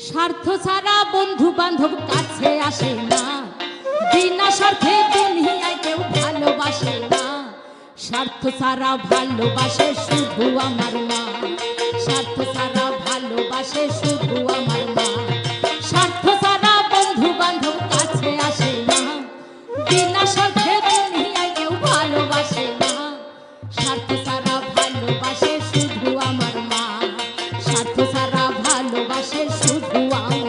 স্বার্থ ছাড়া বন্ধু বান্ধব কাছে আসে না, বিনা স্বার্থে দুনিয়ায় কেউ ভালোবাসে না। স্বার্থ ছাড়া ভালোবাসে শুধু আমার মা, স্বার্থ ছাড়া ভালোবাসে শুধু আমার মা। স্বার্থ ছাড়া বন্ধু বান্ধব কাছে আসে না, বিনা স্বার্থে দুনিয়ায় কেউ ভালোবাসে না। স্বার্থ ছাড়া ভালোবাসে শুধু আমার মা, স্বার্থ ছাড়া ভালোবাসে শুধু আমার